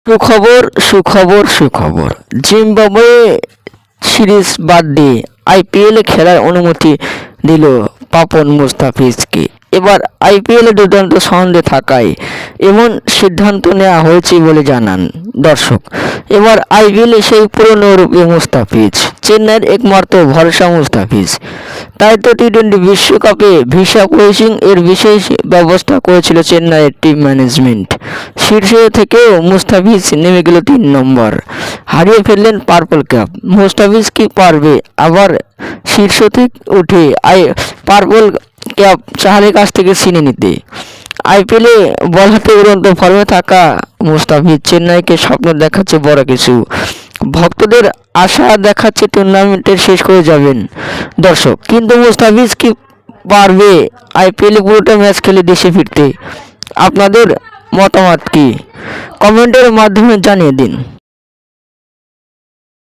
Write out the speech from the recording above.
সুখবর সুখবর সুখবর জিম্বাবুয়ে সিরিজ বাদ দিয়ে আইপিএলে খেলার অনুমতি দিল পাপন মুস্তাফিজকে। এবার আইপিএলে দুর্দান্ত ছন্দে থাকায় এমন সিদ্ধান্ত নেওয়া হয়েছে বলে জানান দর্শক। এবার আইপিএলে সেই পুরনো রূপে মুস্তাফিজ, চেন্নাইয়ের একমাত্র ভরসা মুস্তাফিজ। তাই তো টি-20 বিশ্বকাপে ভিসা প্রসেসিং এর বিশেষ ব্যবস্থা করেছিল চেন্নাইয়ের টিম ম্যানেজমেন্ট। শীর্ষ থেকেও মুস্তাফিজ নেমে গেল 3 নম্বর, হারিয়ে ফেললেন পার্পল ক্যাপ। মুস্তাফিজ কি পারবে আবার শীর্ষ থেকে উঠে পার্পল ক্যাপ চাহারের কাছ থেকে ছিনে নিতে? আইপিএলে বল হাতে উড়ন্ত ফর্মে থাকা মুস্তাফিজ চেন্নাইকে স্বপ্ন দেখাচ্ছে বড় কিছু। ভক্তদের আশা দেখাচ্ছে টুর্নামেন্টের শেষ করে যাবেন দর্শক। কিন্তু মুস্তাফিজ কি পারবে আইপিএলে পুরোটা ম্যাচ খেলে দেশে ফিরতে? আপনাদের মতামত কি কমেন্টের মাধ্যমে জানিয়ে দিন।